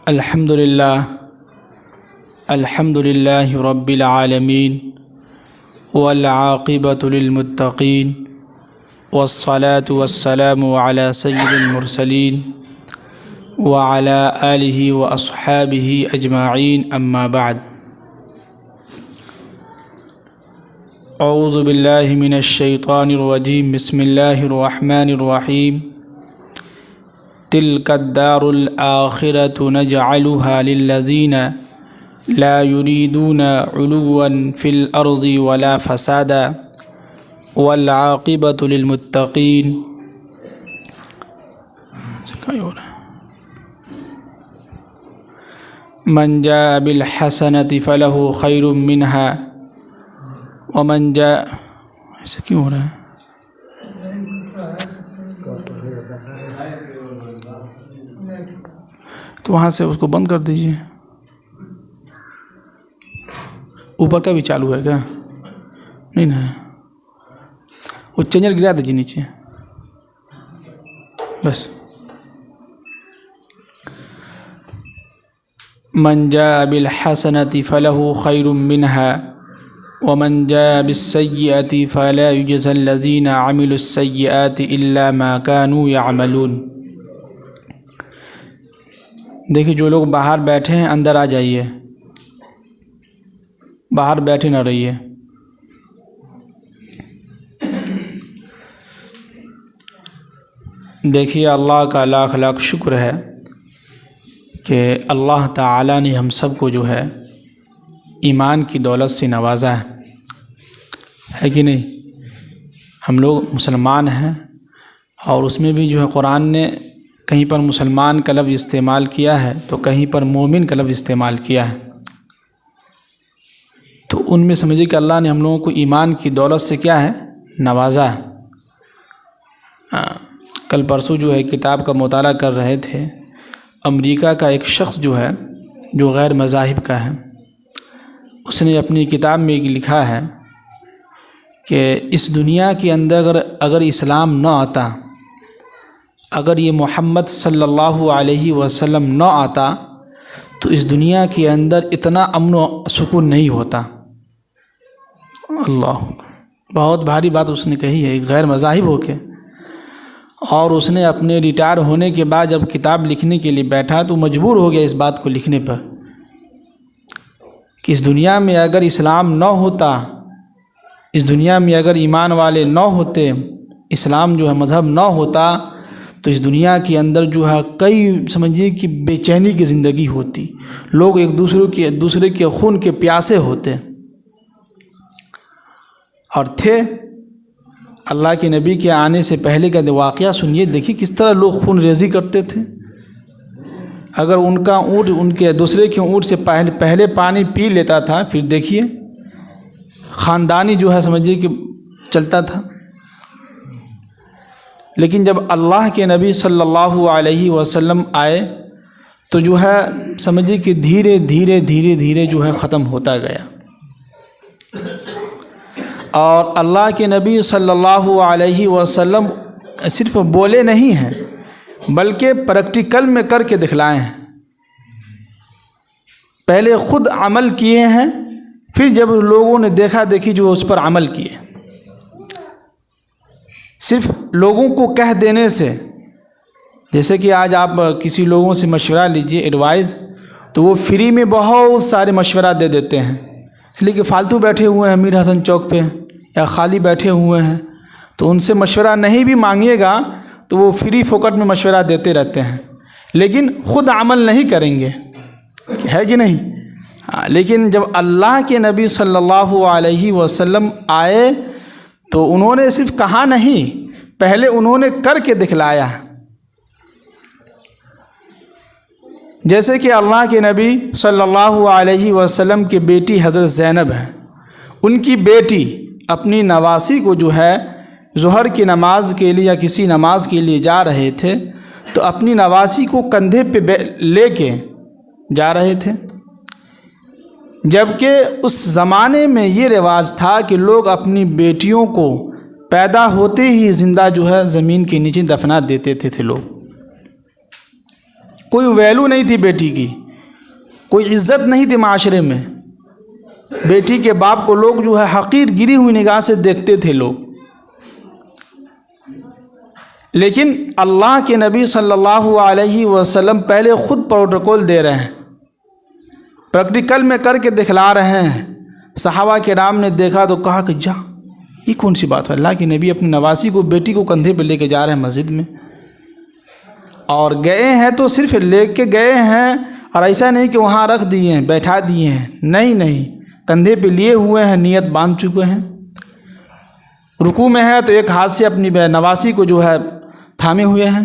الحمد للہ رب العالمین والعاقبۃ للمتقین والصلاة والسلام علی سید المرسلین وعلی آلہ واصحابہ اجمعین اما بعد اعوذ باللہ من الشیطان الرجیم بسم اللہ الرحمن الرحیم تلک الدار الآخرۃ نجعلها للذین لا يريدون علوا في الأرض ولا فسادا والعاقبۃ للمتقین۔ من جاء بالحسنة فله خیر منها ومن جاء ایسا کیوں ہو رہا ہے؟ تو وہاں سے اس کو بند کر دیجیے۔ اوپر کا بھی چالو ہے کیا؟ نہیں نا، وہ چینجر گرا دیجیے نیچے بس۔ من جاء بالحسنة فله خیر منها ومن جاء بالسیئة فلا یجزی الذین عملوا السیئات الا ما كانوا يعملون۔ دیکھیے جو لوگ باہر بیٹھے ہیں اندر آ جائیے، باہر بیٹھے نہ رہیے۔ دیکھیے اللہ کا لاکھ لاکھ شکر ہے کہ اللہ تعالیٰ نے ہم سب کو جو ہے ایمان کی دولت سے نوازا ہے کہ نہیں؟ ہم لوگ مسلمان ہیں، اور اس میں بھی جو ہے قرآن نے کہیں پر مسلمان کا لفظ استعمال کیا ہے تو کہیں پر مومن کا لفظ استعمال کیا ہے، تو ان میں سمجھے کہ اللہ نے ہم لوگوں کو ایمان کی دولت سے کیا ہے؟ نوازا ہے۔ کل پرسوں جو ہے کتاب کا مطالعہ کر رہے تھے، امریکہ کا ایک شخص جو ہے جو غیر مذاہب کا ہے، اس نے اپنی کتاب میں لکھا ہے کہ اس دنیا کے اندر اگر اسلام نہ آتا، اگر یہ محمد صلی اللہ علیہ وسلم نہ آتا تو اس دنیا کے اندر اتنا امن و سکون نہیں ہوتا۔ اللہ، بہت بھاری بات اس نے کہی ہے غیر مذاہب ہو کے، اور اس نے اپنے ریٹائر ہونے کے بعد جب کتاب لکھنے کے لیے بیٹھا تو مجبور ہو گیا اس بات کو لکھنے پر کہ اس دنیا میں اگر اسلام نہ ہوتا، اس دنیا میں اگر ایمان والے نہ ہوتے، اسلام جو ہے مذہب نہ ہوتا، تو اس دنیا کے اندر جو ہے کئی سمجھیے کہ بے چینی کی زندگی ہوتی، لوگ ایک دوسرے کے خون کے پیاسے ہوتے اور تھے۔ اللہ کے نبی کے آنے سے پہلے کا واقعہ سنیے، دیکھیے کس طرح لوگ خون ریزی کرتے تھے۔ اگر ان کا اونٹ ان کے دوسرے کے اونٹ سے پہلے پانی پی لیتا تھا، پھر دیکھیے خاندانی جو ہے سمجھیے کہ چلتا تھا۔ لیکن جب اللہ کے نبی صلی اللہ علیہ وسلم آئے تو جو ہے سمجھیے کہ دھیرے دھیرے جو ہے ختم ہوتا گیا، اور اللہ کے نبی صلی اللہ علیہ وسلم صرف بولے نہیں ہیں بلکہ پریکٹیکل میں کر کے دکھلائے ہیں۔ پہلے خود عمل کیے ہیں، پھر جب لوگوں نے دیکھا دیکھی جو اس پر عمل کیے۔ صرف لوگوں کو کہہ دینے سے، جیسے کہ آج آپ کسی لوگوں سے مشورہ لیجئے ایڈوائز، تو وہ فری میں بہت سارے مشورہ دے دیتے ہیں، اس لیے کہ فالتو بیٹھے ہوئے ہیں میر حسن چوک پہ یا خالی بیٹھے ہوئے ہیں، تو ان سے مشورہ نہیں بھی مانگیے گا تو وہ فری فوکٹ میں مشورہ دیتے رہتے ہیں، لیکن خود عمل نہیں کریں گے، ہے کہ نہیں؟ لیکن جب اللہ کے نبی صلی اللہ علیہ وسلم آئے تو انہوں نے صرف کہا نہیں، پہلے انہوں نے کر کے دکھلایا۔ جیسے کہ اللہ کے نبی صلی اللہ علیہ وسلم کی بیٹی حضرت زینب ہے، ان کی بیٹی اپنی نواسی کو جو ہے ظہر کی نماز کے لیے یا کسی نماز کے لیے جا رہے تھے تو اپنی نواسی کو کندھے پہ لے کے جا رہے تھے، جبکہ اس زمانے میں یہ رواج تھا کہ لوگ اپنی بیٹیوں کو پیدا ہوتے ہی زندہ جو ہے زمین کے نیچے دفنا دیتے تھے لوگ، کوئی ویلو نہیں تھی بیٹی کی، کوئی عزت نہیں تھی معاشرے میں، بیٹی کے باپ کو لوگ جو ہے حقیر گری ہوئی نگاہ سے دیکھتے تھے لوگ۔ لیکن اللہ کے نبی صلی اللہ علیہ وسلم پہلے خود پروٹوکول دے رہے ہیں، پریکٹیکل میں کر کے دکھلا رہے ہیں۔ صحابہ کرام نے دیکھا تو کہا کہ جا، یہ کون سی بات ہے؟ اللہ کے نبی اپنی نواسی کو، بیٹی کو کندھے پہ لے کے جا رہے ہیں مسجد میں، اور گئے ہیں تو صرف لے کے گئے ہیں، اور ایسا نہیں کہ وہاں رکھ دیے ہیں، بیٹھا دیے ہیں، نہیں، کندھے پہ لیے ہوئے ہیں، نیت باندھ چکے ہیں۔ رکوع میں ہے تو ایک ہاتھ سے اپنی نواسی کو جو ہے تھامے ہوئے ہیں،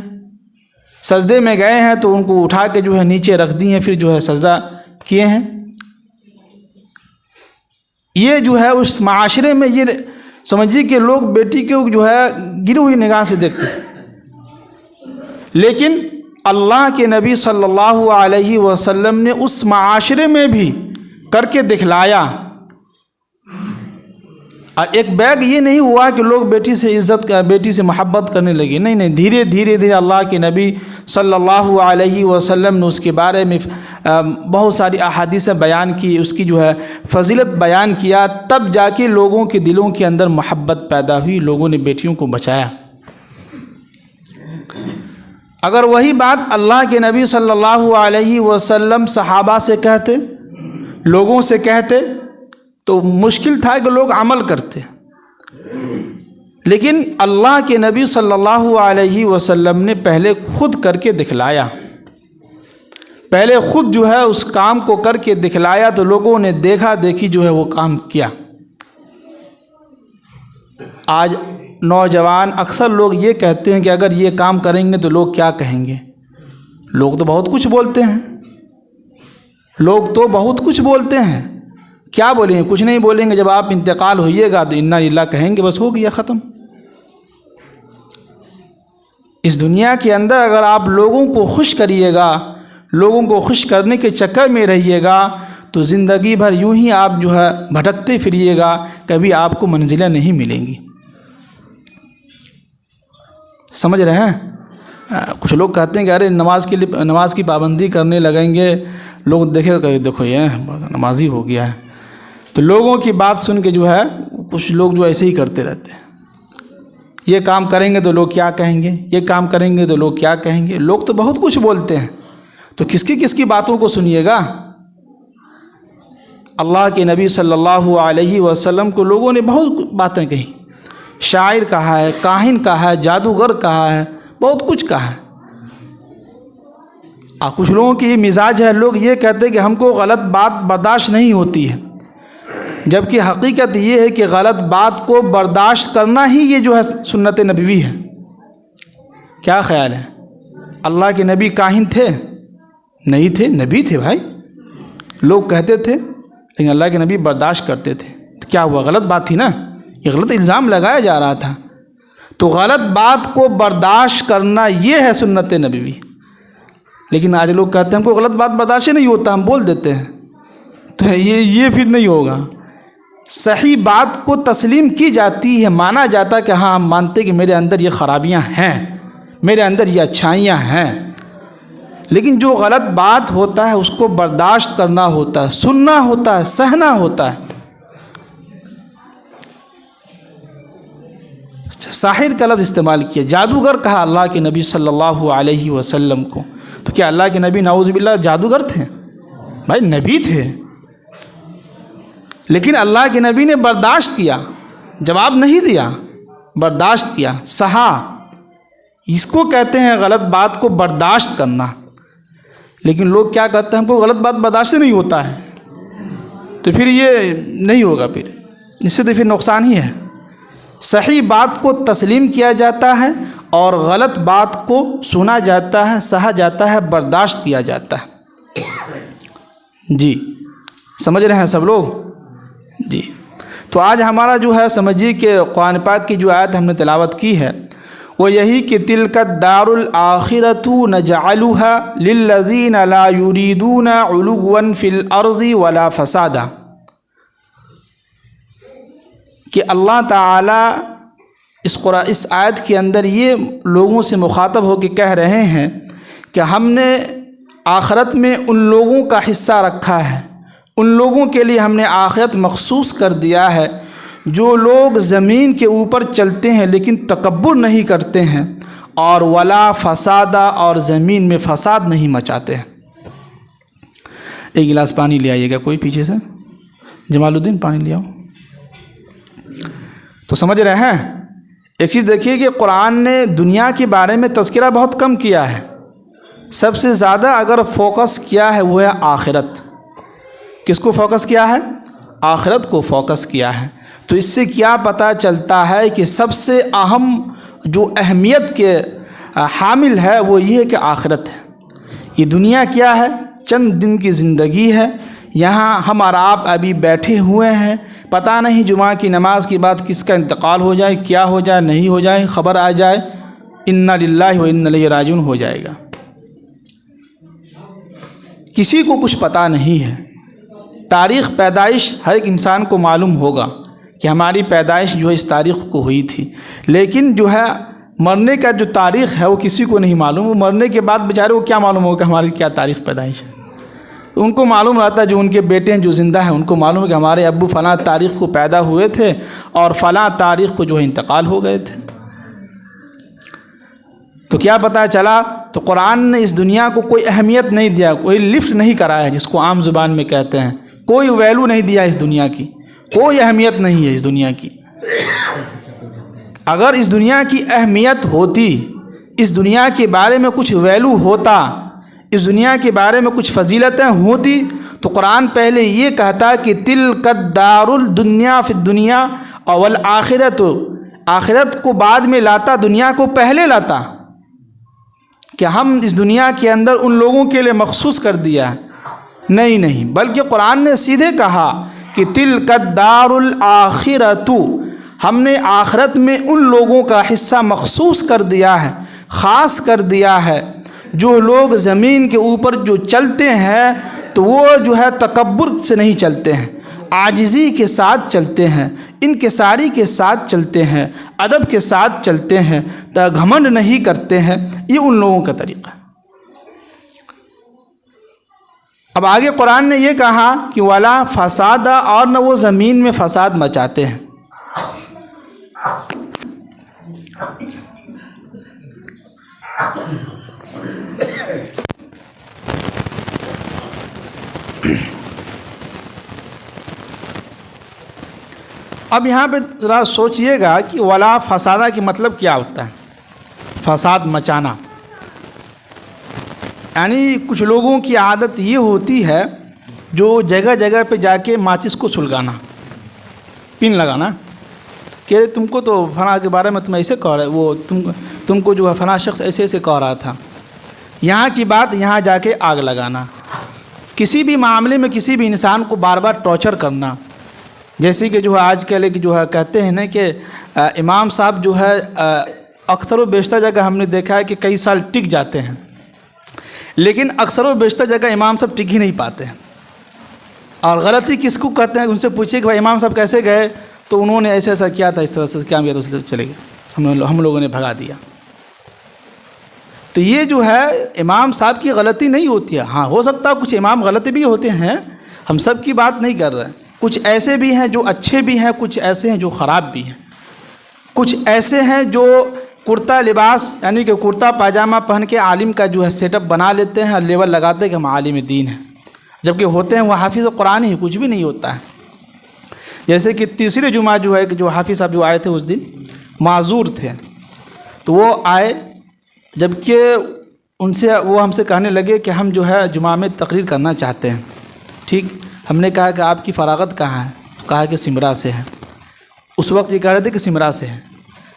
سجدے میں گئے ہیں تو ان کو اٹھا کے جو ہے نیچے رکھ دی ہیں، پھر جو ہے سجدہ کیے ہیں۔ یہ جو ہے اس معاشرے میں یہ سمجھیے کہ لوگ بیٹی کو جو ہے گری ہوئی نگاہ سے دیکھتے تھے، لیکن اللہ کے نبی صلی اللہ علیہ وسلم نے اس معاشرے میں بھی کر کے دکھلایا۔ اور ایک بیگ یہ نہیں ہوا کہ لوگ بیٹی سے عزت کا، بیٹی سے محبت کرنے لگے، نہیں، دھیرے دھیرے اللہ کے نبی صلی اللہ علیہ وسلم نے اس کے بارے میں بہت ساری احادیث بیان کی، اس کی جو ہے فضیلت بیان کیا، تب جا کے لوگوں کے دلوں کے اندر محبت پیدا ہوئی، لوگوں نے بیٹیوں کو بچایا۔ اگر وہی بات اللہ کے نبی صلی اللہ علیہ وسلم صحابہ سے کہتے، لوگوں سے کہتے، تو مشکل تھا کہ لوگ عمل کرتے، لیکن اللہ کے نبی صلی اللہ علیہ وسلم نے پہلے خود کر کے دکھلایا، پہلے خود جو ہے اس کام کو کر کے دکھلایا، تو لوگوں نے دیکھا دیکھی جو ہے وہ کام کیا۔ آج نوجوان اکثر لوگ یہ کہتے ہیں کہ اگر یہ کام کریں گے تو لوگ کیا کہیں گے؟ لوگ تو بہت کچھ بولتے ہیں، لوگ تو بہت کچھ بولتے ہیں، کیا بولیں گے؟ کچھ نہیں بولیں گے۔ جب آپ انتقال ہوئیے گا تو انا للہ کہیں گے، بس ہو گیا، ختم۔ اس دنیا کے اندر اگر آپ لوگوں کو خوش کریے گا، لوگوں کو خوش کرنے کے چکر میں رہیے گا، تو زندگی بھر یوں ہی آپ جو ہے بھٹکتے پھریے گا، کبھی آپ کو منزلیں نہیں ملیں گی۔ سمجھ رہے ہیں؟ کچھ لوگ کہتے ہیں کہ ارے نماز کی پابندی کرنے لگیں گے، لوگ دیکھو یہ نمازی ہو گیا ہے، تو لوگوں کی بات سن کے جو ہے کچھ لوگ جو ایسے ہی کرتے رہتے ہیں، یہ کام کریں گے تو لوگ کیا کہیں گے، یہ کام کریں گے تو لوگ کیا کہیں گے۔ لوگ تو بہت کچھ بولتے ہیں، تو کس کی باتوں کو سنیے گا؟ اللہ کے نبی صلی اللہ علیہ وسلم کو لوگوں نے بہت باتیں کہیں، شاعر کہا ہے، کاہن کہا ہے، جادوگر کہا ہے، بہت کچھ کہا ہے۔ کچھ لوگوں کی یہ مزاج ہے، لوگ یہ کہتے ہیں کہ ہم کو غلط بات برداشت نہیں ہوتی ہے، جبکہ حقیقت یہ ہے کہ غلط بات کو برداشت کرنا ہی یہ جو ہے سنت نبوی ہے۔ کیا خیال ہے؟ اللہ کے نبی کاہن تھے؟ نہیں تھے، نبی تھے بھائی، لوگ کہتے تھے لیکن اللہ کے نبی برداشت کرتے تھے۔ تو کیا ہوا؟ غلط بات تھی نا، یہ غلط الزام لگایا جا رہا تھا، تو غلط بات کو برداشت کرنا یہ ہے سنت نبوی۔ لیکن آج لوگ کہتے ہیں ہم کو غلط بات برداشت نہیں ہوتا، ہم بول دیتے ہیں، تو یہ پھر نہیں ہوگا۔ صحیح بات کو تسلیم کی جاتی ہے، مانا جاتا ہے کہ ہاں ہم مانتے کہ میرے اندر یہ خرابیاں ہیں، میرے اندر یہ اچھائیاں ہیں، لیکن جو غلط بات ہوتا ہے اس کو برداشت کرنا ہوتا ہے، سننا ہوتا ہے، سہنا ہوتا ہے۔ ساحر کا لفظ استعمال کیا، جادوگر کہا اللہ کے نبی صلی اللہ علیہ وسلم کو، تو کیا اللہ کے نبی نعوذ باللہ جادوگر تھے؟ بھائی نبی تھے، لیکن اللہ کے نبی نے برداشت کیا، جواب نہیں دیا، برداشت کیا، سہا۔ اس کو کہتے ہیں غلط بات کو برداشت کرنا۔ لیکن لوگ کیا کہتے ہیں ہم کو غلط بات برداشت نہیں ہوتا ہے، تو پھر یہ نہیں ہوگا، پھر اس سے تو پھر نقصان ہی ہے۔ صحیح بات کو تسلیم کیا جاتا ہے اور غلط بات کو سنا جاتا ہے، سہا جاتا ہے، برداشت کیا جاتا ہے۔ جی سمجھ رہے ہیں سب لوگ؟ جی تو آج ہمارا جو ہے سمجھیے کہ قرآن پاک کی جو آیت ہم نے تلاوت کی ہے وہ یہی کہ تلک الدار الآخرۃ نجعلها للذین لا یریدون علوا فی الارض ولا فسادا، کہ اللہ تعالیٰ اس آیت کے اندر یہ لوگوں سے مخاطب ہو کے کہہ رہے ہیں کہ ہم نے آخرت میں ان لوگوں کا حصہ رکھا ہے، ان لوگوں کے لیے ہم نے آخرت مخصوص کر دیا ہے جو لوگ زمین کے اوپر چلتے ہیں لیکن تکبر نہیں کرتے ہیں، اور ولا فسادہ، اور زمین میں فساد نہیں مچاتے ہیں۔ ایک گلاس پانی لے آئیے گا کوئی پیچھے سے، جمال الدین پانی لے آؤ۔ تو سمجھ رہے ہیں؟ ایک چیز دیکھیے کہ قرآن نے دنیا کے بارے میں تذکرہ بہت کم کیا ہے، سب سے زیادہ اگر فوکس کیا ہے وہ ہے آخرت۔ کس کو فوکس کیا ہے؟ آخرت کو فوکس کیا ہے۔ تو اس سے کیا پتہ چلتا ہے کہ سب سے اہم جو اہمیت کے حامل ہے وہ یہ ہے کہ آخرت ہے۔ یہ دنیا کیا ہے؟ چند دن کی زندگی ہے، یہاں ہم اور آپ ابھی بیٹھے ہوئے ہیں، پتہ نہیں جمعہ کی نماز کے بعد کس کا انتقال ہو جائے، کیا ہو جائے، نہیں ہو جائے، خبر آ جائے، انا للہ و انا الیہ راجعون ہو جائے گا۔ کسی کو کچھ پتہ نہیں ہے۔ تاریخ پیدائش ہر ایک انسان کو معلوم ہوگا کہ ہماری پیدائش جو ہے اس تاریخ کو ہوئی تھی، لیکن جو ہے مرنے کا جو تاریخ ہے وہ کسی کو نہیں معلوم۔ وہ مرنے کے بعد بیچارے کو کیا معلوم ہوگا کہ ہماری کیا تاریخ پیدائش ہے؟ ان کو معلوم رہتا ہے جو ان کے بیٹے ہیں جو زندہ ہیں، ان کو معلوم ہے کہ ہمارے ابو فلاں تاریخ کو پیدا ہوئے تھے اور فلاں تاریخ کو جو ہے انتقال ہو گئے تھے۔ تو کیا پتہ چلا؟ تو قرآن نے اس دنیا کو کوئی اہمیت نہیں دیا، کوئی لفٹ نہیں کرایا جس کو عام زبان میں کہتے ہیں، کوئی ویلو نہیں دیا اس دنیا کی، کوئی اہمیت نہیں ہے اس دنیا کی۔ اگر اس دنیا کی اہمیت ہوتی، اس دنیا کے بارے میں کچھ ویلو ہوتا، اس دنیا کے بارے میں کچھ فضیلتیں ہوتی، تو قرآن پہلے یہ کہتا کہ تلک الدار الدنیا فی الدنیا والآخرۃ، آخرت کو بعد میں لاتا، دنیا کو پہلے لاتا، کہ ہم اس دنیا کے اندر ان لوگوں کے لیے مخصوص کر دیا ہے۔ نہیں، بلکہ قرآن نے سیدھے کہا کہ تلک الدار الآخرۃ، ہم نے آخرت میں ان لوگوں کا حصہ مخصوص کر دیا ہے، خاص کر دیا ہے، جو لوگ زمین کے اوپر جو چلتے ہیں تو وہ جو ہے تکبر سے نہیں چلتے ہیں، عاجزی کے ساتھ چلتے ہیں، انکساری کے ساتھ چلتے ہیں، ادب کے ساتھ چلتے ہیں، گھمنڈ نہیں کرتے ہیں۔ یہ ان لوگوں کا طریقہ ہے۔ اب آگے قرآن نے یہ کہا کہ ولا فسادہ، اور نہ وہ زمین میں فساد مچاتے ہیں۔ اب یہاں پہ ذرا سوچئے گا کہ ولا فسادہ کی مطلب کیا ہوتا ہے؟ فساد مچانا، یعنی کچھ لوگوں کی عادت یہ ہوتی ہے جو جگہ جگہ پہ جا کے ماچس کو سلگانا، پن لگانا، کہ تم کو تو فلاں کے بارے میں تم ایسے کہہ رہے، وہ تم کو جو ہے فلاں شخص ایسے کہہ رہا تھا، یہاں کی بات یہاں جا کے آگ لگانا، کسی بھی معاملے میں کسی بھی انسان کو بار بار ٹارچر کرنا۔ جیسے کہ جو ہے آج کل ایک جو ہے کہتے ہیں نا کہ امام صاحب جو ہے اکثر و بیشتر جگہ ہم نے دیکھا ہے کہ کئی سال ٹک جاتے ہیں، لیکن اکثر و بیشتر جگہ امام صاحب ٹک ہی نہیں پاتے ہیں۔ اور غلطی کس کو کہتے ہیں؟ ان سے پوچھیے کہ بھائی امام صاحب کیسے گئے، تو انہوں نے ایسا کیا تھا، اس طرح سے کیا میرے سے چلے گئے، ہم لوگوں نے بھگا دیا۔ تو یہ جو ہے امام صاحب کی غلطی نہیں ہوتی ہے، ہاں ہو سکتا ہے کچھ امام غلطی بھی ہوتے ہیں، ہم سب کی بات نہیں کر رہے ہیں، کچھ ایسے بھی ہیں جو اچھے بھی ہیں، کچھ ایسے ہیں جو خراب بھی ہیں، کچھ ایسے ہیں جو کرتا لباس یعنی کہ کرتا پاجامہ پہن کے عالم کا جو ہے سیٹ اپ بنا لیتے ہیں اور لیبل لگاتے ہیں کہ ہم عالم دین ہیں، جبکہ ہوتے ہیں وہ حافظ قرآن ہی، کچھ بھی نہیں ہوتا ہے۔ جیسے کہ تیسرے جمعہ جو ہے کہ جو حافظ صاحب جو آئے تھے اس دن معذور تھے، تو وہ آئے، جبکہ ان سے وہ ہم سے کہنے لگے کہ ہم جو ہے جمعہ میں تقریر کرنا چاہتے ہیں۔ ٹھیک، ہم نے کہا کہ آپ کی فراغت کہاں ہے؟ تو کہا کہ سمرا سے ہے۔ اس وقت یہ کہہ رہے تھے کہ سمرا سے ہے۔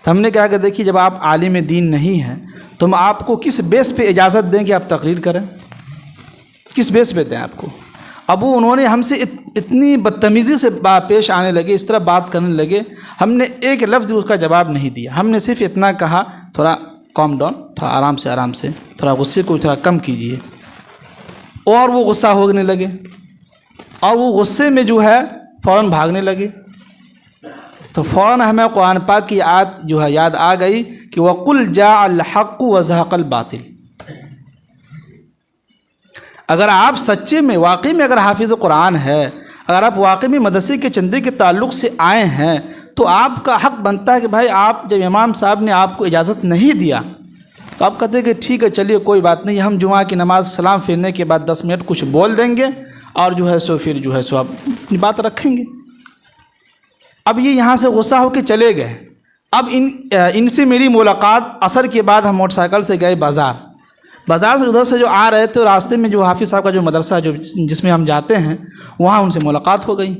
تو ہم نے کہا کہ دیکھیے جب آپ عالم دین نہیں ہیں تو ہم آپ کو کس بیس پہ اجازت دیں کہ آپ تقریر کریں؟ کس بیس پہ دیں آپ کو؟ اب وہ انہوں نے ہم سے اتنی بدتمیزی سے پیش آنے لگے، اس طرح بات کرنے لگے، ہم نے ایک لفظ اس کا جواب نہیں دیا، ہم نے صرف اتنا کہا تھوڑا کام ڈاؤن، تھوڑا آرام سے تھوڑا غصے کو تھوڑا کم کیجیے، اور وہ غصہ ہونے لگے، اور وہ غصے میں جو ہے فوراً بھاگنے لگے۔ تو فوراً ہمیں قرآن پاک کی آیت جو ہے یاد آ گئی کہ وَقُلْ جَاءَ الْحَقُّ وَزَهَقَ الْبَاطِلُ۔ اگر آپ سچے میں واقعی میں اگر حافظ قرآن ہے، اگر آپ واقعی میں مدرسے کے چندے کے تعلق سے آئے ہیں، تو آپ کا حق بنتا ہے کہ بھائی آپ جب امام صاحب نے آپ کو اجازت نہیں دیا تو آپ کہتے ہیں کہ ٹھیک ہے چلیے کوئی بات نہیں، ہم جمعہ کی نماز سلام پھیرنے کے بعد 10 منٹ کچھ بول دیں گے اور جو ہے سو پھر جو ہے سو آپ اپنی بات رکھیں گے۔ اب یہ یہاں سے غصہ ہو کے چلے گئے۔ اب ان سے میری ملاقات عصر کے بعد ہم موٹر سائیکل سے گئے بازار سے ادھر سے جو آ رہے تھے، راستے میں جو حافظ صاحب کا جو مدرسہ جس میں ہم جاتے ہیں وہاں ان سے ملاقات ہو گئی۔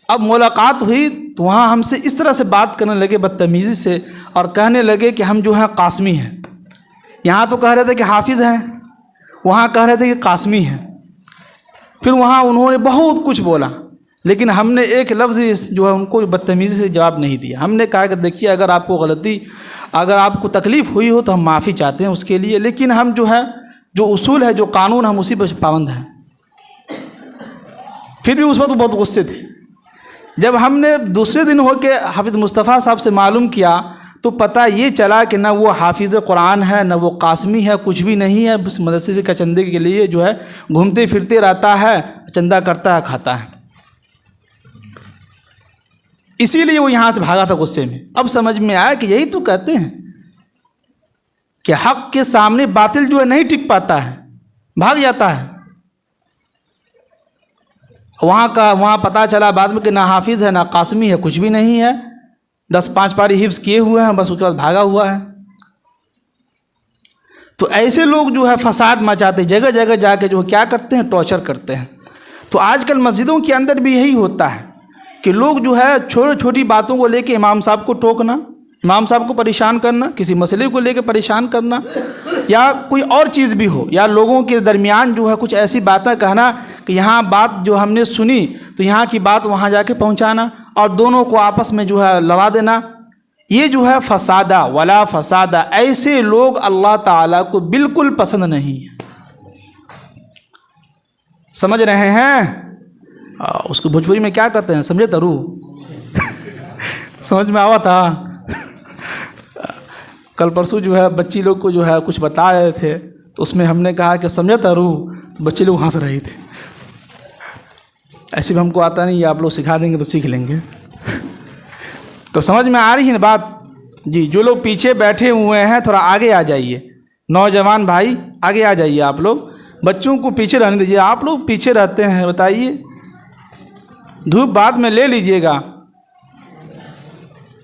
اب ملاقات ہوئی تو وہاں ہم سے اس طرح سے بات کرنے لگے بدتمیزی سے، اور کہنے لگے کہ ہم جو ہیں قاسمی ہیں۔ یہاں تو کہہ رہے تھے کہ حافظ ہیں، وہاں کہہ رہے تھے کہ قاسمی ہیں۔ پھر وہاں انہوں نے بہت کچھ بولا، لیکن ہم نے ایک لفظ جو ہے ان کو بدتمیزی سے جواب نہیں دیا۔ ہم نے کہا کہ دیکھیے اگر آپ کو غلطی، اگر آپ کو تکلیف ہوئی ہو تو ہم معافی چاہتے ہیں اس کے لیے، لیکن ہم جو ہے جو اصول ہے جو قانون ہم اسی پر پابند ہیں۔ پھر بھی اس وقت بہت غصے تھے۔ جب ہم نے دوسرے دن ہو کے حافظ مصطفیٰ صاحب سے معلوم کیا تو پتہ یہ چلا کہ نہ وہ حافظ قرآن ہے، نہ وہ قاسمی ہے، کچھ بھی نہیں ہے، بس مدرسے کا چندے کے لیے جو ہے گھومتے پھرتے رہتا ہے، چندہ کرتا ہے، کھاتا ہے۔ اسی لیے وہ یہاں سے بھاگا تھا غصے میں۔ اب سمجھ میں آیا کہ یہی تو کہتے ہیں کہ حق کے سامنے باطل جو ہے نہیں ٹک پاتا ہے، بھاگ جاتا ہے۔ وہاں پتہ چلا بعد میں کہ نہ حافظ ہے، نہ قاسمی ہے، کچھ بھی نہیں ہے، 10-5 پاری حفظ کیے ہوئے ہیں، بس اس کے بعد بھاگا ہوا ہے۔ تو ایسے لوگ جو ہے فساد مچاتے، جگہ جگہ جا کے جو کیا کرتے ہیں، ٹارچر کرتے ہیں۔ تو آج کل مسجدوں کے اندر بھی یہی ہوتا ہے کہ لوگ جو ہے چھوٹی چھوٹی باتوں کو لے کے امام صاحب کو ٹوکنا، امام صاحب کو پریشان کرنا، کسی مسئلے کو لے کے پریشان کرنا، یا کوئی اور چیز بھی ہو، یا لوگوں کے درمیان جو ہے کچھ ایسی باتیں کہنا کہ یہاں بات جو ہم نے سنی تو یہاں کی بات وہاں جا کے پہنچانا، اور دونوں کو آپس میں جو ہے لڑا دینا، یہ جو ہے فسادہ ولا فسادہ، ایسے لوگ اللہ تعالیٰ کو بالکل پسند نہیں ہے۔ سمجھ رہے ہیں؟ اس کو بھوجپوری میں کیا کہتے ہیں، سمجھے ترو؟ سمجھ میں آوا تھا؟ کل پرسوں جو ہے بچی لوگ کو جو ہے کچھ بتا رہے تھے تو اس میں ہم نے کہا کہ سمجھے ترو، بچے لوگ ہنس رہے تھے۔ ایسے بھی ہم کو آتا نہیں، آپ لوگ سکھا دیں گے تو سیکھ لیں گے۔ تو سمجھ میں آ رہی ہے بات؟ جی، جو لوگ پیچھے بیٹھے ہوئے ہیں تھوڑا آگے آ جائیے، نوجوان بھائی آگے آ جائیے، آپ لوگ بچوں کو پیچھے رہنے دیجیے، آپ لوگ پیچھے رہتے ہیں، بتائیے، دھوپ بعد میں لے لیجئے گا۔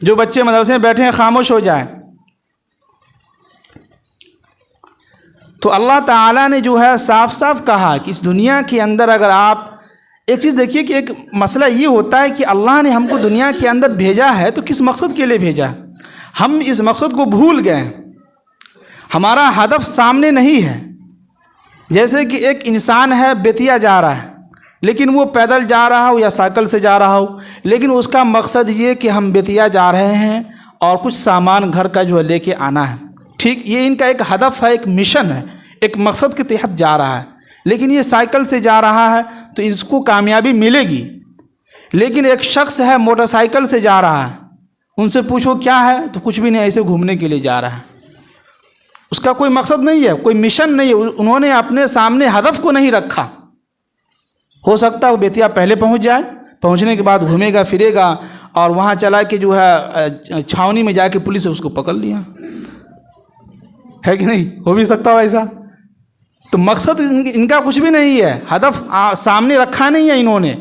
جو بچے مدرسے میں بیٹھے ہیں خاموش ہو جائیں۔ تو اللہ تعالیٰ نے جو ہے صاف صاف کہا کہ اس دنیا کے اندر اگر آپ ایک چیز دیکھیے کہ ایک مسئلہ یہ ہوتا ہے کہ اللہ نے ہم کو دنیا کے اندر بھیجا ہے تو کس مقصد کے لیے بھیجا ہے؟ ہم اس مقصد کو بھول گئے، ہمارا ہدف سامنے نہیں ہے۔ جیسے کہ ایک انسان ہے، بیتیا جا رہا ہے، لیکن وہ پیدل جا رہا ہو یا سائیکل سے جا رہا ہو، لیکن اس کا مقصد یہ کہ ہم بیتیا جا رہے ہیں اور کچھ سامان گھر کا جو ہے لے کے آنا ہے، ٹھیک، یہ ان کا ایک ہدف ہے، ایک مشن ہے، ایک مقصد کے تحت جا رہا ہے۔ لیکن یہ سائیکل سے جا رہا ہے تو اس کو کامیابی ملے گی، لیکن ایک شخص ہے موٹر سائیکل سے جا رہا ہے، ان سے پوچھو کیا ہے تو کچھ بھی نہیں، ایسے گھومنے کے لیے جا رہا ہے، اس کا کوئی مقصد نہیں ہے، کوئی مشن نہیں ہے، انہوں نے اپنے سامنے ہدف کو نہیں رکھا۔ ہو سکتا ہے وہ بیتیا پہلے پہنچ جائے، پہنچنے کے بعد گھومے گا پھرے گا اور وہاں چلا کے جو ہے چھاونی میں جا کے پولیس نے اس کو پکڑ لیا، ہے کہ نہیں؟ ہو بھی سکتا ہو ایسا۔ تو مقصد ان کا کچھ بھی نہیں ہے، ہدف سامنے رکھا نہیں ہے انہوں نے۔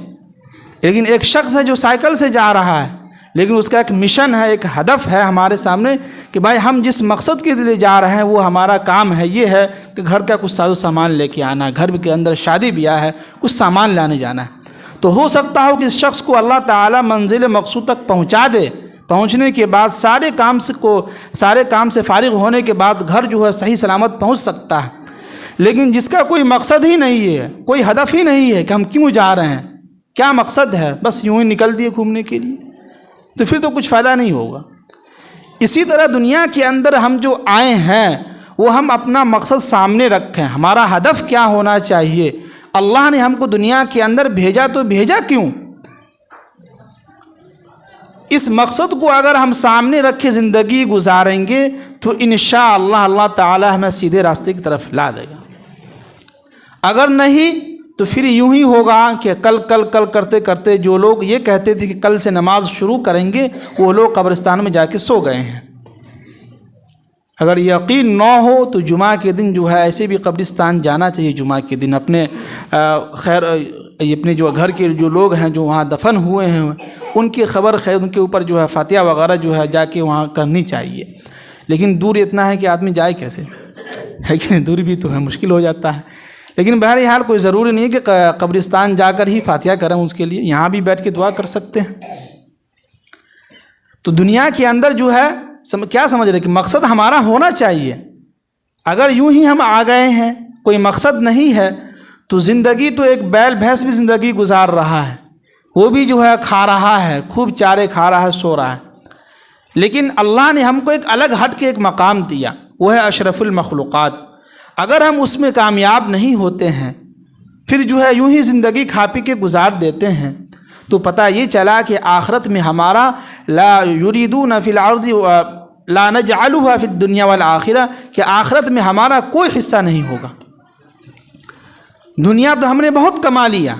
لیکن ایک شخص ہے جو سائیکل سے جا رہا ہے، لیکن اس کا ایک مشن ہے، ایک ہدف ہے ہمارے سامنے کہ بھائی ہم جس مقصد کے لیے جا رہے ہیں وہ ہمارا کام ہے، یہ ہے کہ گھر کا کچھ ساز و سامان لے کے آنا ہے، گھر کے اندر شادی بیاہ ہے، کچھ سامان لانے جانا ہے۔ تو ہو سکتا ہو کہ اس شخص کو اللہ تعالیٰ منزل مقصود تک پہنچا دے، پہنچنے کے بعد سارے کام سے فارغ ہونے کے بعد گھر جو ہے صحیح سلامت پہنچ سکتا ہے، لیکن جس کا کوئی مقصد ہی نہیں ہے، کوئی ہدف ہی نہیں ہے کہ ہم کیوں جا رہے ہیں، کیا مقصد ہے، بس یوں ہی نکل دیے گھومنے کے لیے، تو پھر تو کچھ فائدہ نہیں ہوگا۔ اسی طرح دنیا کے اندر ہم جو آئے ہیں وہ ہم اپنا مقصد سامنے رکھیں، ہمارا ہدف کیا ہونا چاہیے، اللہ نے ہم کو دنیا کے اندر بھیجا تو بھیجا کیوں؟ اس مقصد کو اگر ہم سامنے رکھے زندگی گزاریں گے تو انشاءاللہ اللہ تعالی ہمیں سیدھے راستے کی طرف لا دے گا۔ اگر نہیں تو پھر یوں ہی ہوگا کہ کل کل کل کرتے کرتے جو لوگ یہ کہتے تھے کہ کل سے نماز شروع کریں گے وہ لوگ قبرستان میں جا کے سو گئے ہیں۔ اگر یقین نہ ہو تو جمعہ کے دن جو ہے ایسے بھی قبرستان جانا چاہیے، جمعہ کے دن اپنے اپنے جو گھر کے جو لوگ ہیں جو وہاں دفن ہوئے ہیں ان کی خبر خیر، ان کے اوپر جو ہے فاتحہ وغیرہ جو ہے جا کے وہاں کرنی چاہیے۔ لیکن دور اتنا ہے کہ آدمی جائے کیسے، ہے کہ نہیں؟ دور بھی تو ہے، مشکل ہو جاتا ہے۔ لیکن بہرحال کوئی ضروری نہیں ہے کہ قبرستان جا کر ہی فاتحہ کریں، اس کے لیے یہاں بھی بیٹھ کے دعا کر سکتے ہیں۔ تو دنیا کے اندر جو ہے کیا سمجھ رہے کہ مقصد ہمارا ہونا چاہیے۔ اگر یوں ہی ہم آ گئے ہیں، کوئی مقصد نہیں ہے، تو زندگی تو ایک بیل بھینس بھی زندگی گزار رہا ہے، وہ بھی جو ہے کھا رہا ہے، خوب چارے کھا رہا ہے، سو رہا ہے۔ لیکن اللہ نے ہم کو ایک الگ ہٹ کے ایک مقام دیا، وہ ہے اشرف المخلوقات۔ اگر ہم اس میں کامیاب نہیں ہوتے ہیں، پھر جو ہے یوں ہی زندگی کھا پی کے گزار دیتے ہیں، تو پتہ یہ چلا کہ آخرت میں ہمارا لا یریدون فی الارض لا نجعلها فی الدنیا والآخرہ، کہ آخرت میں ہمارا کوئی حصہ نہیں ہوگا۔ دنیا تو ہم نے بہت کما لیا۔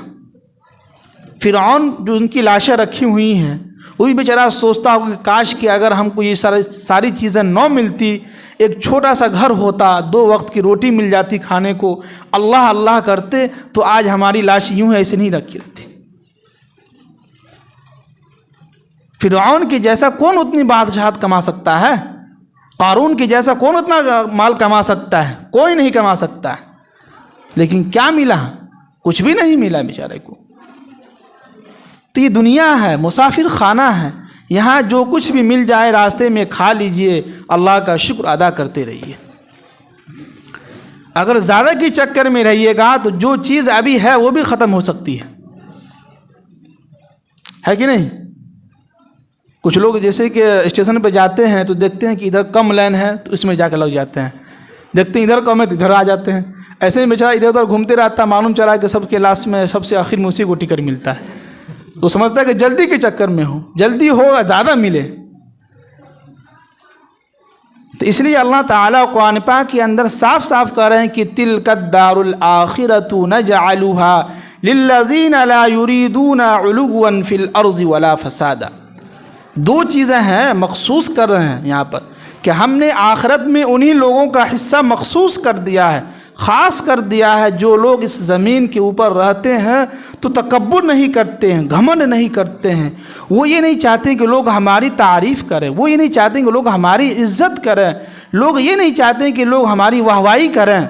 فرعون جو ان کی لاشیں رکھی ہوئی ہیں، وہ بھی بیچارہ سوچتا ہو کہ کاش کہ اگر ہم کو یہ ساری چیزیں نہ ملتی، ایک چھوٹا سا گھر ہوتا، 2 وقت کی روٹی مل جاتی کھانے کو، اللہ اللہ کرتے تو آج ہماری لاش یوں ایسے نہیں رکھی رہتی۔ فرعون کے جیسا کون اتنی بادشاہت کما سکتا ہے؟ قارون کے جیسا کون اتنا مال کما سکتا ہے؟ کوئی نہیں کما سکتا ہے۔ لیکن کیا ملا؟ کچھ بھی نہیں ملا بیچارے کو۔ تو یہ دنیا ہے، مسافر خانہ ہے، یہاں جو کچھ بھی مل جائے راستے میں کھا لیجئے، اللہ کا شکر ادا کرتے رہیے۔ اگر زیادہ کے چکر میں رہیے گا تو جو چیز ابھی ہے وہ بھی ختم ہو سکتی ہے کہ نہیں؟ کچھ لوگ جیسے کہ اسٹیشن پہ جاتے ہیں تو دیکھتے ہیں کہ ادھر کم لائن ہے تو اس میں جا کے لگ جاتے ہیں، دیکھتے ہیں ادھر کم ہے تو ادھر آ جاتے ہیں۔ ایسے ہی بیچارہ ادھر ادھر گھومتے رہتا، معلوم چلا کہ سب کے لاسٹ میں سب سے آخر میں اسی کو ٹکٹ ملتا ہے، تو سمجھتا ہے کہ جلدی کے چکر میں ہو، جلدی ہوگا زیادہ ملے۔ تو اس لیے اللہ تعالیٰ قرآن پاک کے اندر صاف صاف کہہ رہے ہیں کہ تلک الدار الآخرۃ نجعلها للذین لا یریدون علوا فی الارض ولا فسادا۔ 2 چیزیں ہیں مخصوص کر رہے ہیں یہاں پر کہ ہم نے آخرت میں انہی لوگوں کا حصہ مخصوص کر دیا ہے، خاص کر دیا ہے، جو لوگ اس زمین کے اوپر رہتے ہیں تو تکبر نہیں کرتے ہیں، گھمنڈ نہیں کرتے ہیں۔ وہ یہ نہیں چاہتے کہ لوگ ہماری تعریف کریں، وہ یہ نہیں چاہتے کہ لوگ ہماری عزت کریں، لوگ یہ نہیں چاہتے کہ لوگ ہماری واہواہی کریں۔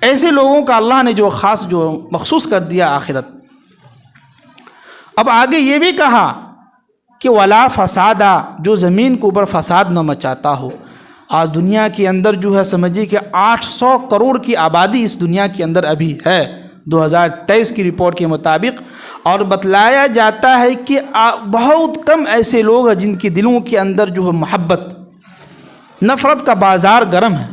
ایسے لوگوں کا اللہ نے جو خاص جو مخصوص کر دیا آخرت۔ اب آگے یہ بھی کہا کہ ولا فسادہ، جو زمین کے اوپر فساد نہ مچاتا ہو۔ آج دنیا کے اندر جو ہے سمجھیے کہ 800 کروڑ کی آبادی اس دنیا کے اندر ابھی ہے 2023 کی رپورٹ کے مطابق، اور بتلایا جاتا ہے کہ بہت کم ایسے لوگ ہیں جن کے دلوں کے اندر جو ہے محبت، نفرت کا بازار گرم ہے۔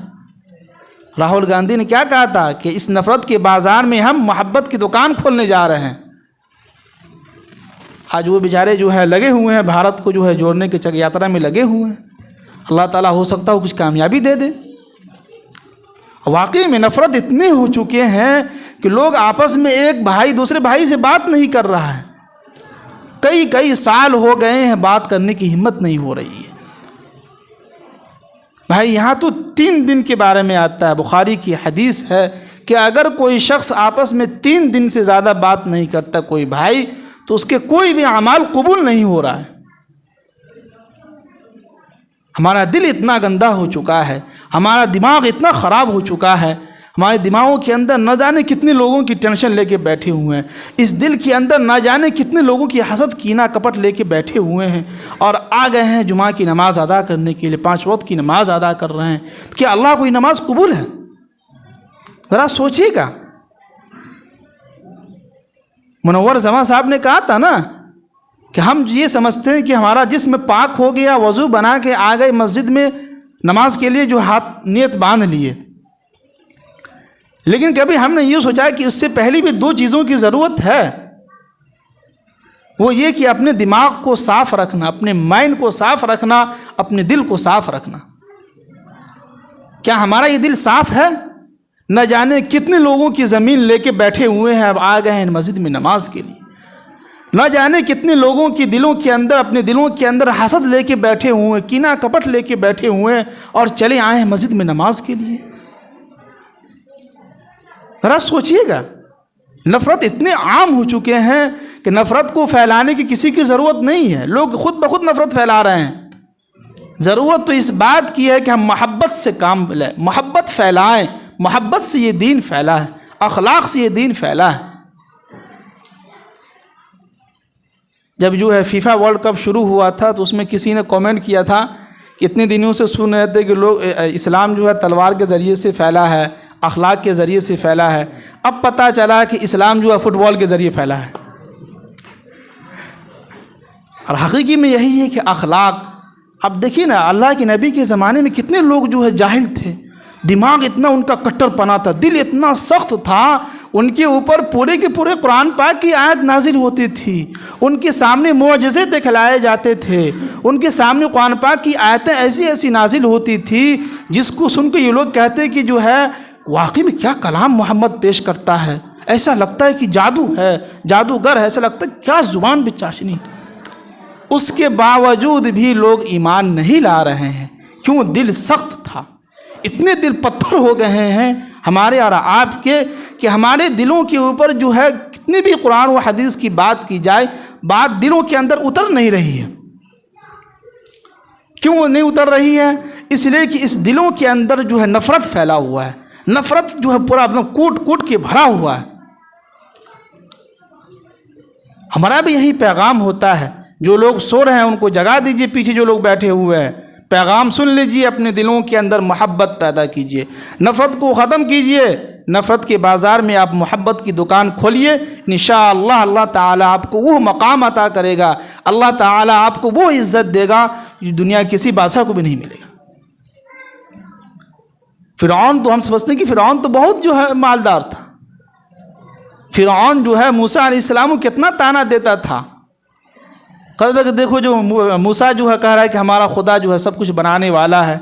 راہل گاندھی نے کیا کہا تھا کہ اس نفرت کے بازار میں ہم محبت کی دکان کھولنے جا رہے ہیں۔ آج وہ بیچارے جو ہے لگے ہوئے ہیں، بھارت کو جو ہے جوڑنے کے یاترا میں لگے ہوئے ہیں۔ اللہ تعالیٰ ہو سکتا ہے کچھ کامیابی دے دے۔ واقعی میں نفرت اتنے ہو چکے ہیں کہ لوگ آپس میں ایک بھائی دوسرے بھائی سے بات نہیں کر رہا ہے، کئی سال ہو گئے ہیں بات کرنے کی ہمت نہیں ہو رہی ہے۔ بھائی یہاں تو 3 دن کے بارے میں آتا ہے، بخاری کی حدیث ہے کہ اگر کوئی شخص آپس میں 3 دن سے زیادہ بات نہیں کرتا کوئی بھائی، تو اس کے کوئی بھی اعمال قبول نہیں ہو رہا ہے۔ ہمارا دل اتنا گندا ہو چکا ہے، ہمارا دماغ اتنا خراب ہو چکا ہے، ہمارے دماغوں کے اندر نہ جانے کتنے لوگوں کی ٹینشن لے کے بیٹھے ہوئے ہیں، اس دل کے اندر نہ جانے کتنے لوگوں کی حسد کینہ کپٹ لے کے بیٹھے ہوئے ہیں، اور آ گئے ہیں جمعہ کی نماز ادا کرنے کے لیے، 5 وقت کی نماز ادا کر رہے ہیں۔ کیا اللہ کوئی نماز قبول ہے؟ ذرا سوچیے گا۔ منور زمان صاحب نے کہا تھا نا کہ ہم یہ سمجھتے ہیں کہ ہمارا جسم پاک ہو گیا، وضو بنا کے آ گئے مسجد میں نماز کے لیے، جو ہاتھ نیت باندھ لیے، لیکن کبھی ہم نے یہ سوچا کہ اس سے پہلے بھی 2 چیزوں کی ضرورت ہے۔ وہ یہ کہ اپنے دماغ کو صاف رکھنا، اپنے مائنڈ کو صاف رکھنا، اپنے دل کو صاف رکھنا۔ کیا ہمارا یہ دل صاف ہے؟ نہ جانے کتنے لوگوں کی زمین لے کے بیٹھے ہوئے ہیں، اب آ گئے ہیں مسجد میں نماز کے لیے۔ نہ جانے کتنے لوگوں کی دلوں کے اندر، اپنے دلوں کے اندر حسد لے کے بیٹھے ہوئے ہیں، کینہ کپٹ لے کے بیٹھے ہوئے ہیں، اور چلے آئے ہیں مسجد میں نماز کے لیے۔ ذرا سوچئے گا، نفرت اتنے عام ہو چکے ہیں کہ نفرت کو پھیلانے کی کسی کی ضرورت نہیں ہے، لوگ خود بخود نفرت پھیلا رہے ہیں۔ ضرورت تو اس بات کی ہے کہ ہم محبت سے کام لیں، محبت پھیلائیں، محبت سے یہ دین پھیلا ہے، اخلاق سے یہ دین پھیلا ہے۔ جب جو ہے فیفا ورلڈ کپ شروع ہوا تھا تو اس میں کسی نے کامنٹ کیا تھا کہ اتنے دنوں سے سن رہے تھے کہ لوگ اسلام جو ہے تلوار کے ذریعے سے پھیلا ہے، اخلاق کے ذریعے سے پھیلا ہے، اب پتہ چلا کہ اسلام جو ہے فٹ بال کے ذریعے پھیلا ہے۔ اور حقیقی میں یہی ہے کہ اخلاق، اب دیکھیے نا اللہ کے نبی کے زمانے میں کتنے لوگ جو ہے جاہل تھے، دماغ اتنا ان کا کٹر پنا تھا، دل اتنا سخت تھا، ان کے اوپر پورے کے پورے قرآن پاک کی آیت نازل ہوتی تھی، ان کے سامنے معجزے دکھلائے جاتے تھے، ان کے سامنے قرآن پاک کی آیتیں ایسی ایسی نازل ہوتی تھی جس کو سن کے یہ لوگ کہتے کہ جو ہے واقعی میں کیا کلام محمد پیش کرتا ہے، ایسا لگتا ہے کہ جادو ہے، جادوگر ہے، ایسا لگتا ہے کیا زبان بھی چاشنی۔ اس کے باوجود بھی لوگ ایمان نہیں لا رہے ہیں، کیوں؟ دل سخت تھا۔ اتنے دل پتھر ہو گئے ہیں ہمارے اور آپ کے کہ ہمارے دلوں کے اوپر جو ہے کتنی بھی قرآن و حدیث کی بات کی جائے، بات دلوں کے اندر اتر نہیں رہی ہے۔ کیوں نہیں اتر رہی ہے؟ اس لیے کہ اس دلوں کے اندر جو ہے نفرت پھیلا ہوا ہے، نفرت جو ہے پورا اپنا کوٹ کوٹ کے بھرا ہوا ہے۔ ہمارا بھی یہی پیغام ہوتا ہے، جو لوگ سو رہے ہیں ان کو جگا دیجئے، پیچھے جو لوگ بیٹھے ہوئے ہیں پیغام سن لیجئے، اپنے دلوں کے اندر محبت پیدا کیجئے، نفرت کو ختم کیجئے، نفرت کے بازار میں آپ محبت کی دکان کھولیے، انشاءاللہ اللہ تعالیٰ آپ کو وہ مقام عطا کرے گا، اللہ تعالیٰ آپ کو وہ عزت دے گا جو دنیا کسی بادشاہ کو بھی نہیں ملے گا۔ فرعون تو ہم سمجھتے ہیں کہ فرعون تو بہت جو ہے مالدار تھا، فرعون جو ہے موسیٰ علیہ السلام کو کتنا طعنہ دیتا تھا، کہتا کہ دیکھو جو موسیٰ جو ہے کہہ رہا ہے کہ ہمارا خدا جو ہے سب کچھ بنانے والا ہے،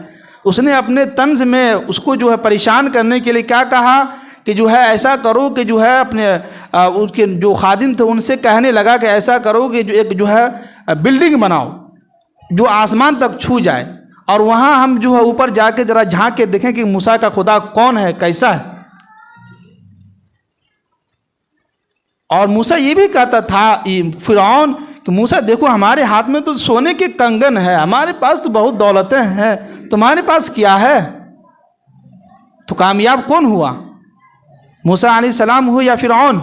اس نے اپنے طنز میں اس کو جو ہے پریشان کرنے کے لیے کیا کہا کہ جو ہے ایسا کرو کہ جو ہے اپنے ان کے جو خادم تھے ان سے کہنے لگا کہ ایسا کرو کہ جو ایک جو ہے بلڈنگ بناؤ جو آسمان تک چھو جائے، اور وہاں ہم جو ہے اوپر جا کے ذرا جھانک کے دیکھیں کہ موسیٰ کا خدا کون ہے، کیسا ہے۔ اور موسیٰ یہ بھی کہتا تھا فرعون کہ موسیٰ دیکھو ہمارے ہاتھ میں تو سونے کے کنگن ہے، ہمارے پاس تو بہت دولتیں ہیں، تمہارے پاس کیا ہے؟ تو کامیاب کون ہوا؟ موسیٰ علیہ السلام ہو یا فرعون؟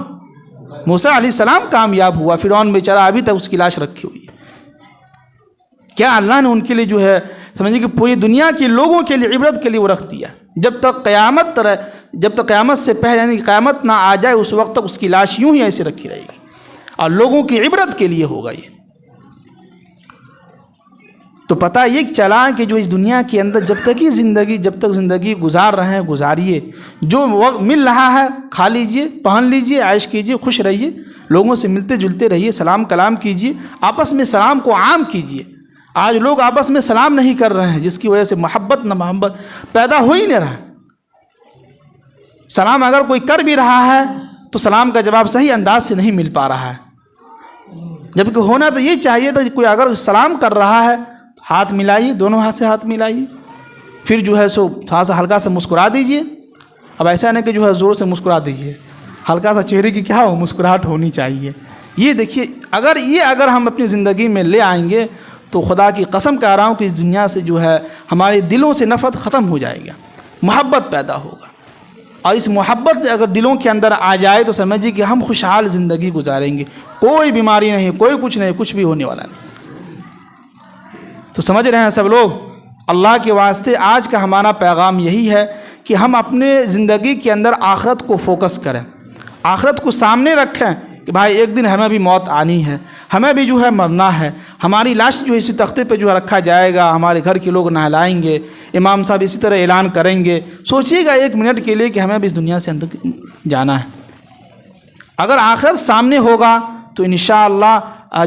موسیٰ علیہ السلام کامیاب ہوا، فرعون بیچارہ ابھی تک اس کی لاش رکھی ہوئی ہے۔ کیا اللہ نے ان کے لیے جو ہے سمجھے کہ پوری دنیا کے لوگوں کے لیے عبرت کے لیے وہ رکھ دیا، جب تک قیامت سے پہلے یعنی قیامت نہ آ جائے اس وقت تک اس کی لاش یوں ہی ایسے رکھی رہے گی، اور لوگوں کی عبرت کے لیے ہوگا یہ۔ تو پتہ یہ چلا کہ جو اس دنیا کے اندر جب تک زندگی گزار رہے ہیں گزاریے، جو وقت مل رہا ہے کھا لیجئے، پہن لیجئے، عیش کیجئے، خوش رہیے، لوگوں سے ملتے جلتے رہیے، سلام کلام کیجئے، آپس میں سلام کو عام کیجئے۔ آج لوگ آپس میں سلام نہیں کر رہے ہیں، جس کی وجہ سے محبت نہ محبت پیدا ہو ہی نہیں رہا۔ سلام اگر کوئی کر بھی رہا ہے تو سلام کا جواب صحیح انداز سے نہیں مل پا رہا ہے، جبکہ ہونا تو یہ چاہیے تھا کہ کوئی اگر سلام کر رہا ہے ہاتھ ملائیے، دونوں ہاتھ سے ہاتھ ملائیے، پھر جو ہے سو تھوڑا سا ہلکا سا مسکرا دیجئے۔ اب ایسا نہیں کہ جو ہے زور سے مسکرا دیجئے، ہلکا سا چہرے کی کیا ہو مسکراہٹ ہونی چاہیے۔ یہ دیکھیے اگر ہم اپنی زندگی میں لے آئیں گے تو خدا کی قسم کہہ رہا ہوں کہ اس دنیا سے جو ہے ہمارے دلوں سے نفرت ختم ہو جائے گا، محبت پیدا ہوگا، اور اس محبت اگر دلوں کے اندر آ جائے تو سمجھیے کہ ہم خوشحال زندگی گزاریں گے، کوئی بیماری نہیں، کوئی کچھ نہیں، کچھ بھی ہونے والا نہیں۔ تو سمجھ رہے ہیں سب لوگ؟ اللہ کے واسطے آج کا ہمارا پیغام یہی ہے کہ ہم اپنے زندگی کے اندر آخرت کو فوکس کریں، آخرت کو سامنے رکھیں کہ بھائی ایک دن ہمیں بھی موت آنی ہے، ہمیں بھی جو ہے مرنا ہے، ہماری لاش جو ہے اسی تختے پہ جو ہے رکھا جائے گا، ہمارے گھر کے لوگ نہلائیں گے، امام صاحب اسی طرح اعلان کریں گے۔ سوچیے گا ایک منٹ کے لیے کہ ہمیں بھی اس دنیا سے اندر جانا ہے۔ اگر آخرت سامنے ہوگا تو انشاءاللہ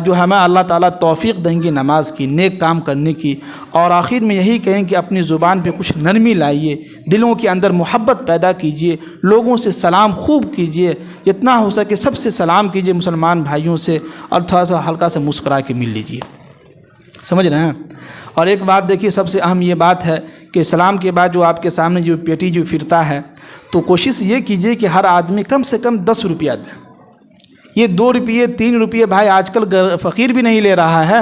جو ہمیں اللہ تعالیٰ توفیق دیں گے نماز کی، نیک کام کرنے کی، اور آخر میں یہی کہیں کہ اپنی زبان پہ کچھ نرمی لائیے، دلوں کے اندر محبت پیدا کیجیے، لوگوں سے سلام خوب کیجیے، جتنا ہو سکے سب سے سلام کیجیے مسلمان بھائیوں سے، اور تھوڑا سا ہلکا سا مسکرا کے مل لیجیے، سمجھ رہے ہیں؟ اور ایک بات دیکھیے، سب سے اہم یہ بات ہے کہ سلام کے بعد جو آپ کے سامنے جو پیٹی جو پھرتا ہے، تو کوشش یہ کیجیے کہ ہر آدمی کم سے کم 10 روپیہ دے۔ یہ 2 روپیے 3 روپیے بھائی آج کل فقیر بھی نہیں لے رہا ہے۔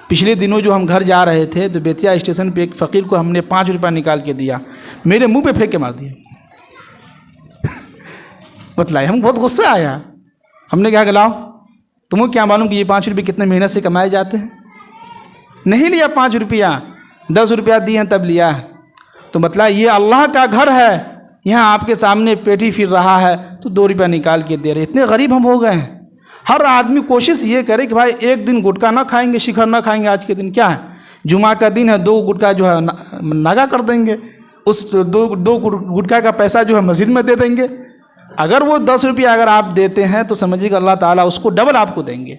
پچھلے دنوں جو ہم گھر جا رہے تھے تو بیتیا اسٹیشن پہ ایک فقیر کو ہم نے 5 روپیہ نکال کے دیا، میرے منہ پہ پھینک کے مار دیا۔ بتلائے، ہم بہت غصہ آیا، ہم نے کہا کہ لاؤ، تمہیں کیا معلوم کہ یہ 5 روپئے کتنے محنت سے کمائے جاتے ہیں؟ نہیں لیا 5 روپیہ، 10 روپیہ دیے ہیں تب لیا ہے۔ تو مطلب یہ اللہ کا گھر ہے، یہاں آپ کے سامنے پیٹی پھر رہا ہے تو 2 روپیہ نکال کے دے رہے۔ اتنے غریب ہم ہو گئے ہیں۔ ہر آدمی کوشش یہ کرے کہ بھائی ایک دن گٹکا نہ کھائیں گے، شکر نہ کھائیں گے۔ آج کے دن کیا ہے؟ جمعہ کا دن ہے، 2 گٹکا جو ہے ناگا کر دیں گے، اس 2 گٹکا کا پیسہ جو ہے مسجد میں دے دیں گے۔ اگر وہ 10 روپیہ اگر آپ دیتے ہیں تو سمجھیے کہ اللہ تعالیٰ اس کو ڈبل آپ کو دیں گے۔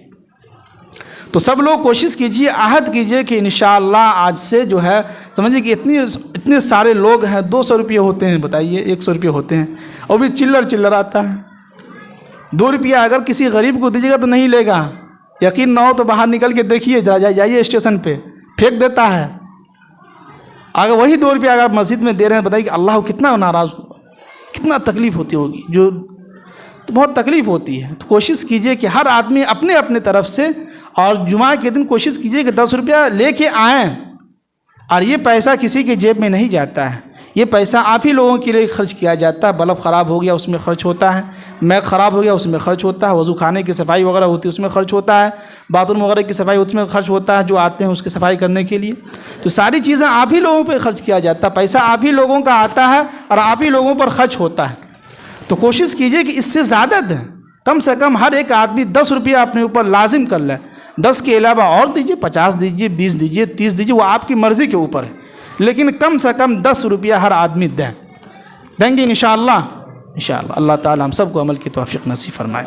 تو سب لوگ کوشش کیجیے، عہد کیجیے کہ انشاءاللہ آج سے جو ہے سمجھیے کہ اتنے سارے لوگ ہیں، 200 روپیے ہوتے ہیں، بتائیے 100 روپیے ہوتے ہیں، اور بھی چلر آتا ہے۔ 2 روپیہ اگر کسی غریب کو دیجیے گا تو نہیں لے گا، یقین نہ ہو تو باہر نکل کے دیکھیے، جائیے اسٹیشن پہ، پھینک دیتا ہے۔ اگر وہی 2 روپیہ اگر مسجد میں دے رہے ہیں، بتائیے کہ اللہ کتنا ناراض، کتنا تکلیف ہوتی ہوگی، جو بہت تکلیف ہوتی ہے۔ تو کوشش کیجیے کہ ہر آدمی اپنے اپنے طرف سے، اور جمعہ کے دن کوشش کیجیے کہ 10 روپیہ لے کے آئیں، اور یہ پیسہ کسی کے جیب میں نہیں جاتا ہے، یہ پیسہ آپ ہی لوگوں کے لیے خرچ کیا جاتا ہے۔ بلب خراب ہو گیا اس میں خرچ ہوتا ہے، میک خراب ہو گیا اس میں خرچ ہوتا ہے، وضو خانے کی صفائی وغیرہ ہوتی ہے اس میں خرچ ہوتا ہے، باتھ روم وغیرہ کی صفائی اس میں خرچ ہوتا ہے، جو آتے ہیں اس کی صفائی کرنے کے لیے۔ تو ساری چیزیں آپ ہی لوگوں پہ خرچ کیا جاتا ہے، پیسہ آپ ہی لوگوں کا آتا ہے اور آپ ہی لوگوں پر خرچ ہوتا ہے۔ تو کوشش کیجیے کہ اس سے زیادہ دیں، کم سے کم ہر ایک آدمی 10 روپیہ اپنے اوپر لازم کر لے۔ 10 کے علاوہ اور دیجیے، 50 دیجیے، 20 دیجیے، 30 دیجیے، وہ آپ کی مرضی کے اوپر ہے، لیکن کم سے کم 10 روپیہ ہر آدمی دیں گے انشاءاللہ۔ اللہ تعالی ہم سب کو عمل کی توفیق نصیب فرمائے۔